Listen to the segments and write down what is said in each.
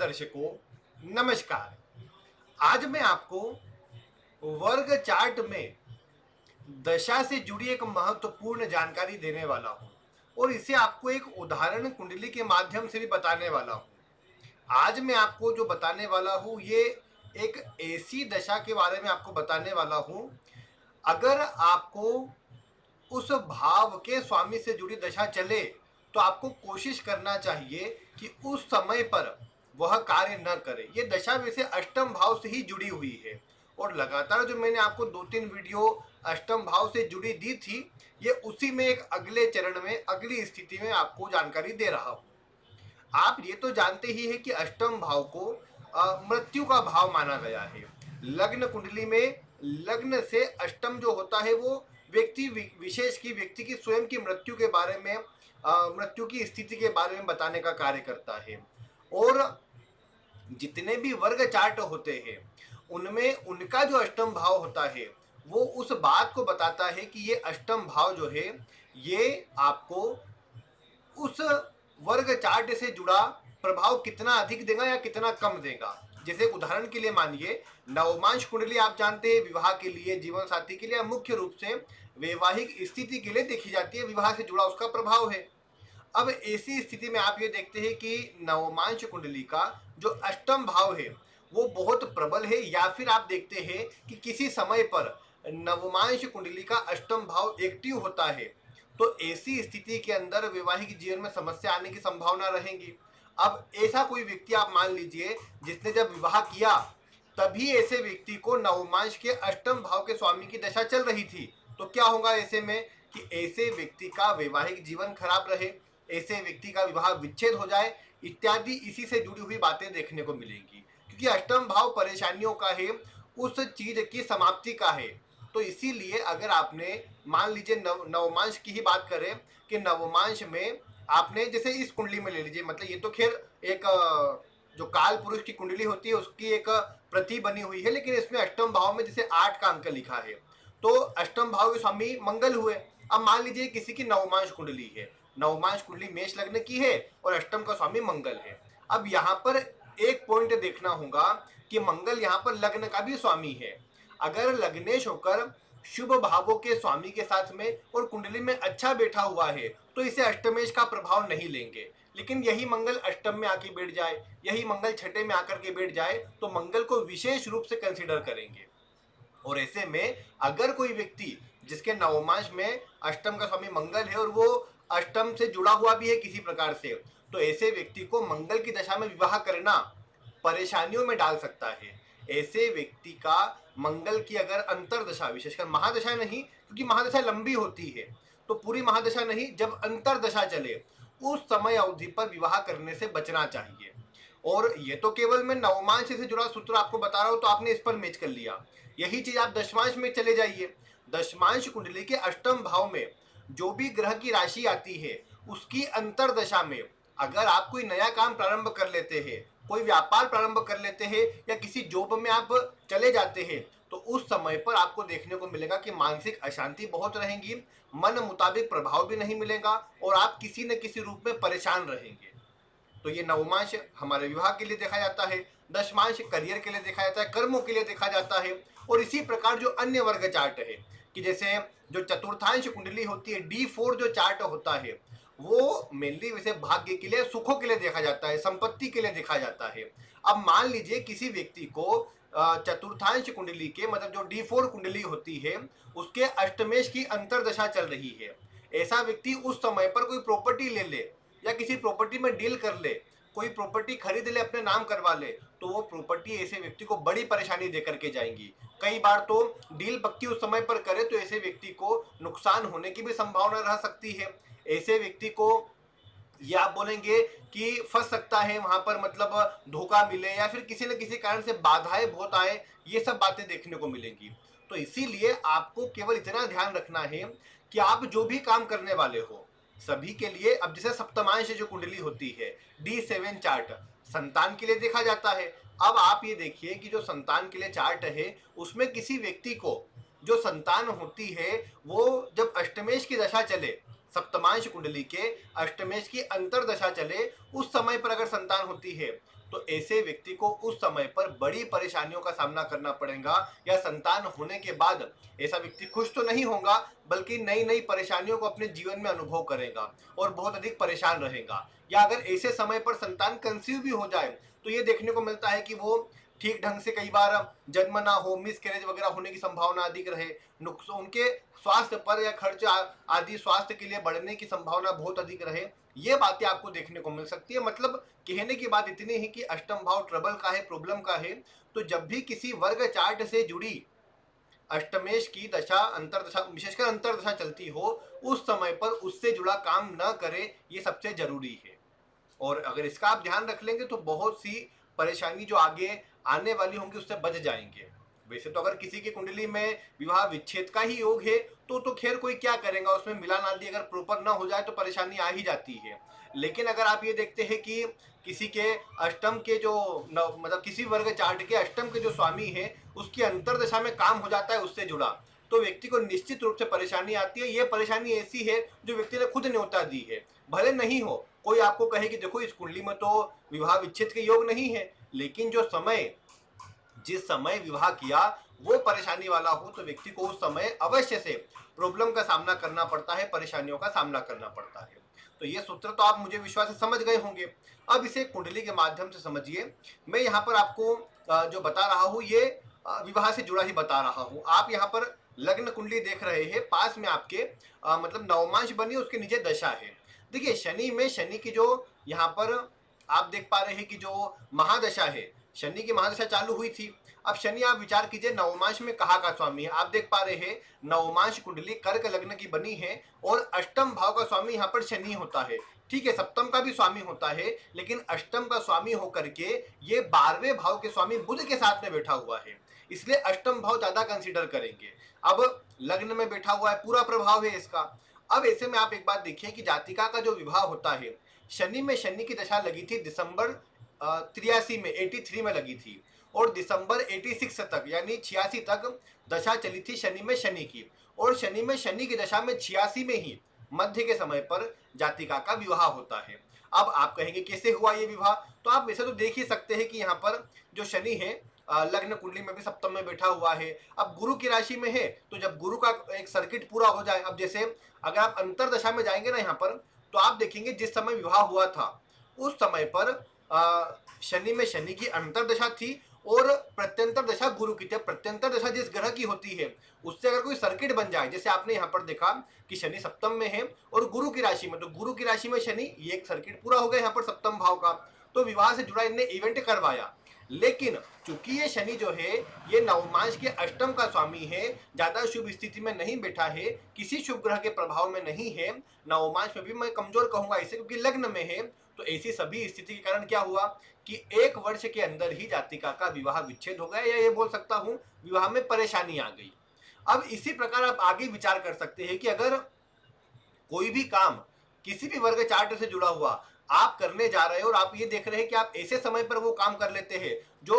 दर्शकों, नमस्कार। आज मैं आपको वर्ग चार्ट में दशा से जुड़ी एक महत्वपूर्ण जानकारी देने वाला हूं और इसे आपको एक उदाहरण कुंडली के माध्यम से भी बताने वाला हूं। आज मैं आपको जो बताने वाला हूं ये एक ऐसी दशा के बारे में आपको बताने वाला हूं। अगर आपको उस भाव के स्वामी से जुड़ी दशा चले तो आपको कोशिश करना चाहिए कि उस समय पर वह कार्य न करे। ये दशा वैसे अष्टम भाव से ही जुड़ी हुई है और लगातार जो मैंने आपको 2-3 वीडियो अष्टम भाव से जुड़ी दी थी, ये उसी में एक अगले चरण में अगली स्थिति में आपको जानकारी दे रहा हूं। आप ये तो जानते ही है कि अष्टम भाव को मृत्यु का भाव माना गया है। लग्न कुंडली में लग्न से अष्टम जो होता है वो व्यक्ति विशेष की व्यक्ति की स्वयं की मृत्यु के बारे में, मृत्यु की स्थिति के बारे में बताने का कार्य करता है। और जितने भी वर्ग चार्ट होते हैं उनमें उनका जो अष्टम भाव होता है वो उस बात को बताता है कि ये अष्टम भाव जो है ये आपको उस वर्ग चार्ट से जुड़ा प्रभाव कितना अधिक देगा या कितना कम देगा। जैसे उदाहरण के लिए मानिए, नवमांश कुंडली आप जानते हैं विवाह के लिए, जीवन साथी के लिए, मुख्य रूप से वैवाहिक स्थिति के लिए देखी जाती है, विवाह से जुड़ा उसका प्रभाव है। अब ऐसी स्थिति में आप ये देखते हैं कि नवमांश कुंडली का जो अष्टम भाव है वो बहुत प्रबल है, या फिर आप देखते हैं कि किसी समय पर नवमांश कुंडली का अष्टम भाव एक्टिव होता है, तो ऐसी स्थिति के अंदर वैवाहिक जीवन में समस्या आने की संभावना रहेगी। अब ऐसा कोई व्यक्ति आप मान लीजिए जिसने जब विवाह किया तभी ऐसे व्यक्ति को नवमांश के अष्टम भाव के स्वामी की दशा चल रही थी, तो क्या होगा ऐसे में कि ऐसे व्यक्ति का वैवाहिक जीवन खराब रहे, ऐसे व्यक्ति का विवाह विच्छेद हो जाए इत्यादि इसी से जुड़ी हुई बातें देखने को मिलेंगी, क्योंकि अष्टम भाव परेशानियों का है, उस चीज की समाप्ति का है। तो इसीलिए अगर आपने मान लीजिए नवमांश की ही बात करें कि नवमांश में आपने जैसे इस कुंडली में ले लीजिए, मतलब ये तो खैर एक जो काल पुरुष की कुंडली होती है उसकी एक प्रति बनी हुई है, लेकिन इसमें अष्टम भाव में जैसे 8 का अंक लिखा है तो अष्टम भाव के स्वामी मंगल हुए। अब मान लीजिए किसी की नवमांश कुंडली है, नवमांश कुंडली मेष लग्न की है और अष्टम का स्वामी मंगल है। अब यहाँ पर एक पॉइंट देखना होगा कि मंगल यहाँ पर लग्न का भी स्वामी है। अगर लग्नेश होकर शुभ भावों के स्वामी के साथ में और कुंडली में अच्छा बैठा हुआ है तो इसे अष्टमेश का प्रभाव नहीं लेंगे, लेकिन यही मंगल अष्टम में आके बैठ जाए, यही मंगल छठे में आकर के बैठ जाए तो मंगल को विशेष रूप से कंसिडर करेंगे। और ऐसे में अगर कोई व्यक्ति जिसके नवमांश में अष्टम का स्वामी मंगल है और वो अष्टम से जुड़ा हुआ भी है किसी प्रकार से, तो ऐसे व्यक्ति को मंगल की दशा में विवाह करना परेशानियों में डाल सकता है। ऐसे व्यक्ति का मंगल की अगर अंतरदशा, विशेषकर महादशा नहीं क्योंकि महादशा लंबी होती है, तो पूरी महादशा नहीं, जब अंतरदशा चले उस समय अवधि पर विवाह करने से बचना चाहिए। और ये तो केवल मैं नवमांश से जुड़ा सूत्र आपको बता रहा हूं तो आपने इस पर मैच कर लिया। यही चीज आप दशमांश में चले जाइए। दशमांश कुंडली के अष्टम भाव में जो भी ग्रह की राशि आती है उसकी अंतरदशा में अगर आप कोई नया काम प्रारंभ कर लेते हैं, कोई व्यापार प्रारंभ कर लेते हैं या किसी जॉब में आप चले जाते हैं, तो उस समय पर आपको देखने को मिलेगा कि मानसिक अशांति बहुत रहेंगी, मन मुताबिक प्रभाव भी नहीं मिलेगा और आप किसी न किसी रूप में परेशान रहेंगे। तो ये नवमांश हमारे विवाह के लिए देखा जाता है, दशमांश करियर के लिए देखा जाता है, कर्मों के लिए देखा जाता है। और इसी प्रकार जो अन्य वर्ग चार्ट है कि जैसे जो चतुर्थांश कुंडली होती है, D4 जो चार्ट होता है वो मेनली वैसे भाग्य के लिए, सुखों के लिए देखा जाता है, संपत्ति के लिए देखा जाता है। अब मान लीजिए किसी व्यक्ति को चतुर्थांश कुंडली के मतलब जो D4 कुंडली होती है उसके अष्टमेश की अंतरदशा चल रही है, ऐसा व्यक्ति उस समय पर कोई प्रॉपर्टी ले ले या किसी प्रॉपर्टी में डील कर ले, कोई प्रॉपर्टी खरीद ले, अपने नाम करवा ले, तो वो प्रॉपर्टी ऐसे व्यक्ति को बड़ी परेशानी दे करके जाएंगी। कई बार तो डील पक्की उस समय पर करे तो ऐसे व्यक्ति को नुकसान होने की भी संभावना रह सकती है। ऐसे व्यक्ति को या आप बोलेंगे कि फंस सकता है वहां पर, मतलब धोखा मिले या फिर किसी न किसी कारण से बाधाएं बहुत आए, ये सब बातें देखने को मिलेंगी। तो इसीलिए आपको केवल इतना ध्यान रखना है कि आप जो भी काम करने वाले हो सभी के लिए, अब जैसे सप्तमांश जो कुंडली होती है D7 चार्ट संतान के लिए देखा जाता है। अब आप ये देखिए कि जो संतान के लिए चार्ट है उसमें किसी व्यक्ति को जो संतान होती है वो जब अष्टमेश की दशा चले, सप्तमांश कुंडली के अष्टमेश की अंतरदशा चले, उस समय पर अगर संतान होती है तो ऐसे व्यक्ति को उस समय पर बड़ी परेशानियों का सामना करना पड़ेगा, या संतान होने के बाद ऐसा व्यक्ति खुश तो नहीं होगा, बल्कि नई नई परेशानियों को अपने जीवन में अनुभव करेगा और बहुत अधिक परेशान रहेगा। या अगर ऐसे समय पर संतान कंसीव भी हो जाए तो ये देखने को मिलता है कि वो ठीक ढंग से कई बार जन्म ना हो, मिसकैरेज वगैरह होने की संभावना अधिक रहे, नुकसान उनके स्वास्थ्य पर या खर्च आदि स्वास्थ्य के लिए बढ़ने की संभावना बहुत अधिक रहे। ये बातें आपको देखने को मिल सकती है। मतलब कहने की बात इतनी है कि अष्टम भाव ट्रबल का है, प्रॉब्लम का है। तो जब भी किसी वर्ग चार्ट से जुड़ी अष्टमेश की दशा, अंतरदशा, विशेषकर अंतरदशा चलती हो, उस समय पर उससे जुड़ा काम न करे, ये सबसे जरूरी है। और अगर इसका आप ध्यान रख लेंगे तो बहुत सी परेशानी जो आगे आने वाली होंगी उससे बच जाएंगे। वैसे तो अगर किसी की कुंडली में विवाह विच्छेद का ही योग है तो खैर कोई क्या करेगा, उसमें मिलान आदि अगर प्रॉपर ना हो जाए तो परेशानी आ ही जाती है। लेकिन अगर आप ये देखते हैं कि किसी के अष्टम के जो मतलब किसी वर्ग चार्ट के अष्टम के जो स्वामी है उसकी अंतरदशा में काम हो जाता है उससे जुड़ा, तो व्यक्ति को निश्चित रूप से परेशानी आती है। ये परेशानी ऐसी है जो व्यक्ति ने खुद न्योता दी है, भले नहीं हो, कोई आपको कहे कि देखो इस कुंडली में तो विवाह विच्छेद के योग नहीं है, लेकिन जो समय, जिस समय विवाह किया वो परेशानी वाला हो, तो व्यक्ति को उस समय अवश्य से प्रॉब्लम का सामना करना पड़ता है, परेशानियों का सामना करना पड़ता है। तो ये सूत्र तो आप मुझे विश्वास से समझ गए होंगे। अब इसे कुंडली के माध्यम से समझिए। मैं यहाँ पर आपको जो बता रहा हूँ ये विवाह से जुड़ा ही बता रहा हूँ। आप यहाँ पर लग्न कुंडली देख रहे हैं, पास में आपके मतलब नवमांश बनी, उसके नीचे दशा है। देखिए शनि में, शनि की जो यहाँ पर आप देख पा रहे हैं कि जो महादशा है, शनि की महादशा चालू हुई थी। अब शनि आप विचार कीजिए नवमांश में कहाँ का स्वामी है, आप देख पा रहे हैं नवमांश कुंडली कर्क लग्न की बनी है और अष्टम भाव का स्वामी यहाँ पर शनि होता है। ठीक है, सप्तम का भी स्वामी होता है, लेकिन अष्टम का स्वामी होकर के ये 12वें भाव के स्वामी बुध के साथ में बैठा हुआ है, इसलिए अष्टम भाव ज्यादा कंसीडर करेंगे। अब लग्न में बैठा हुआ है, पूरा प्रभाव है इसका। अब ऐसे में आप एक बात देखिए कि जातिका का जो विवाह होता है, शनि में शनि की दशा लगी थी दिसंबर 83 में, 83 में लगी थी, और दिसंबर 86 तक यानी 86 तक दशा चली थी शनि में शनि की। और शनि में शनि की दशा में 86 में ही मध्य के समय पर जातिका का विवाह होता है। अब आप कहेंगे कैसे हुआ ये विवाह, तो आप वैसे तो देख ही सकते हैं कि यहाँ पर जो शनि है लग्न कुंडली में भी सप्तम में बैठा हुआ है। अब गुरु की राशि में है, तो जब गुरु का एक सर्किट पूरा हो जाए, अब जैसे अगर आप अंतरदशा में जाएंगे ना यहाँ पर, तो आप देखेंगे जिस समय विवाह हुआ था उस समय पर शनि में शनि की अंतरदशा थी और प्रत्यंतर दशा गुरु की थी। प्रत्यंतर दशा जिस ग्रह की होती है उससे अगर कोई सर्किट बन जाए, जैसे आपने यहाँ पर देखा कि शनि सप्तम में है और गुरु की राशि में, तो गुरु की राशि में शनि, ये एक सर्किट पूरा हो गया यहाँ पर सप्तम भाव का, तो विवाह से जुड़ा इनने इवेंट करवाया। लेकिन चूंकि ये शनि जो है ये नवमांश के अष्टम का स्वामी है, ज्यादा शुभ स्थिति में नहीं बैठा है, किसी शुभ ग्रह के प्रभाव में नहीं है, नवमांश में भी मैं कमजोर कहूंगा इसे क्योंकि लग्न में है। तो ऐसी सभी स्थिति के कारण क्या हुआ कि 1 वर्ष के अंदर ही जातिका का विवाह विच्छेद हो गया, या ये बोल सकता हूं विवाह में परेशानी आ गई। अब इसी प्रकार आप आगे विचार कर सकते हैं कि अगर कोई भी काम किसी भी वर्ग चार्ट से जुड़ा हुआ आप करने जा रहे हैं और आप ये देख रहे हैं कि आप ऐसे समय पर वो काम कर लेते हैं जो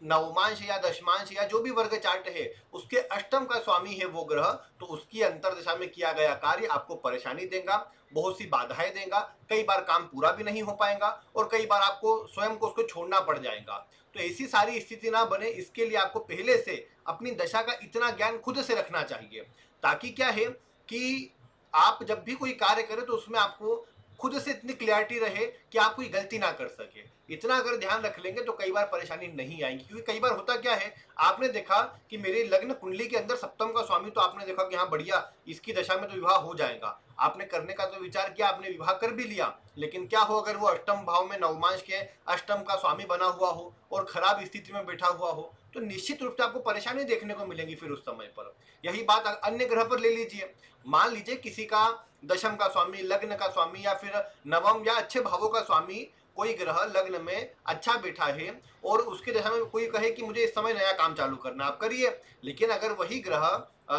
नवमांश या दशमांश या जो भी वर्ग चार्ट है उसके अष्टम का स्वामी है वो ग्रह, तो उसकी अंतरदशा में किया गया कार्य आपको परेशानी देगा, बहुत सी बाधाएं देगा, कई बार काम पूरा भी नहीं हो पाएगा और कई बार आपको स्वयं को उसको छोड़ना पड़ जाएगा। तो ऐसी सारी स्थिति ना बने, इसके लिए आपको पहले से अपनी दशा का इतना ज्ञान खुद से रखना चाहिए, ताकि क्या है कि आप जब भी कोई कार्य करें तो उसमें आपको खुद से इतनी क्लियरिटी रहे कि आप कोई गलती ना कर सके। इतना अगर ध्यान रख लेंगे तो कई बार परेशानी नहीं आएगी, क्योंकि कई बार होता क्या है, आपने देखा कि मेरे लग्न कुंडली के अंदर सप्तम का स्वामी, तो आपने देखा कि हाँ बढ़िया इसकी दशा में तो विवाह हो जाएगा, आपने करने का तो विचार किया, आपने विवाह कर भी लिया, लेकिन क्या हो अगर वो अष्टम भाव में नवमांश के अष्टम का स्वामी बना हुआ हो और खराब स्थिति में बैठा हुआ हो, तो निश्चित रूप से आपको परेशानी देखने को मिलेगी फिर उस समय पर। यही बात अन्य ग्रह पर ले लीजिए, मान लीजिए किसी का दशम का स्वामी, लग्न का स्वामी या फिर नवम या अच्छे भावों का स्वामी कोई ग्रह लग्न में अच्छा बैठा है और उसके दशा में कोई कहे कि मुझे इस समय नया काम चालू करना, आप करिए। लेकिन अगर वही ग्रह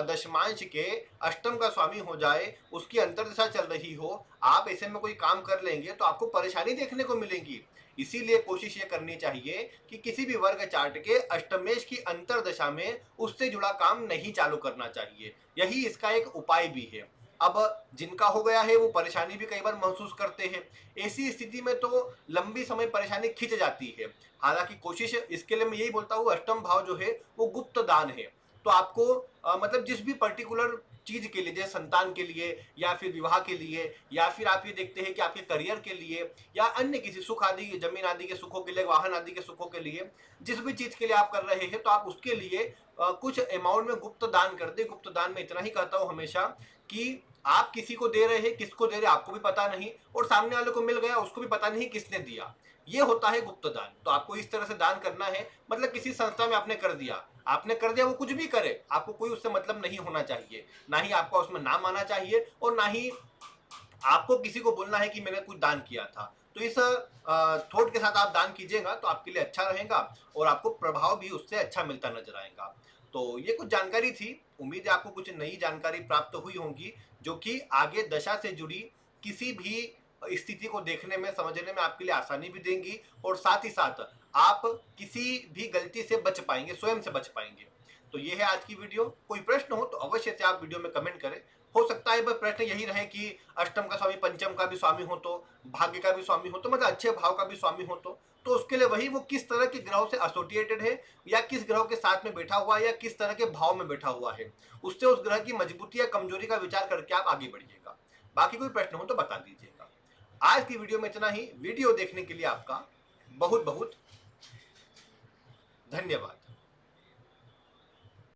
दशमांश के अष्टम का स्वामी हो जाए, उसकी अंतरदशा चल रही हो, आप ऐसे में कोई काम कर लेंगे तो आपको परेशानी देखने को मिलेगी। इसीलिए कोशिश ये करनी चाहिए कि किसी भी वर्ग चार्ट के अष्टमेश की अंतरदशा में उससे जुड़ा काम नहीं चालू करना चाहिए, यही इसका एक उपाय भी है। अब जिनका हो गया है वो परेशानी भी कई बार महसूस करते हैं। ऐसी स्थिति में तो लंबी समय परेशानी खिंच जाती है। हालांकि कोशिश इसके लिए मैं यही बोलता हूँ, अष्टम भाव जो है वो गुप्त दान है। तो आपको मतलब जिस भी पर्टिकुलर चीज के लिए, जैसे संतान के लिए या फिर विवाह के लिए, या फिर आप ये देखते हैं कि आपके करियर के लिए या अन्य किसी सुख आदि, जमीन आदि के सुखों के लिए, वाहन आदि के सुखों के लिए, जिस भी चीज के लिए आप कर रहे हैं, तो आप उसके लिए कुछ अमाउंट में गुप्त दान कर दे। गुप्त दान में इतना ही कहता हूं हमेशा कि आप किसी को दे रहे हैं, किसको दे रहे हैं आपको भी पता नहीं, और सामने वाले को मिल गया उसको भी पता नहीं किसने दिया। ये होता है गुप्त दान। तो आपको इस तरह से दान करना है। मतलब किसी संस्था में आपने कर दिया, वो कुछ भी करे, आपको कोई उससे मतलब नहीं होना चाहिए। ना ही आपका उसमें नाम आना चाहिए, और ना ही आपको किसी को बोलना है कि मैंने कुछ दान किया था। तो इस थॉट के साथ आप दान कीजिएगा तो आपके लिए अच्छा रहेगा, और आपको प्रभाव भी उससे अच्छा मिलता नजर आएगा। तो ये कुछ जानकारी थी। उम्मीद है आपको कुछ नई जानकारी प्राप्त हुई होगी, जो कि आगे दशा से जुड़ी किसी भी स्थिति को देखने में, समझने में आपके लिए आसानी भी देंगी, और साथ ही साथ आप किसी भी गलती से बच पाएंगे, स्वयं से बच पाएंगे। तो ये है आज की वीडियो। कोई प्रश्न हो तो अवश्य से आप वीडियो में कमेंट करें। हो सकता है वह प्रश्न यही रहे कि अष्टम का स्वामी पंचम का भी स्वामी हो, तो भाग्य का भी स्वामी हो, तो मतलब अच्छे भाव का भी स्वामी हो, तो उसके लिए वही वो किस तरह के ग्रहों से एसोसिएटेड है, या किस ग्रह के साथ में बैठा हुआ है, या किस तरह के भाव में बैठा हुआ है, उससे उस ग्रह की मजबूती या कमजोरी का विचार करके आप आगे बढ़िएगा। बाकी कोई प्रश्न हो तो बता दीजिएगा। आज की वीडियो में इतना ही। वीडियो देखने के लिए आपका बहुत बहुत धन्यवाद।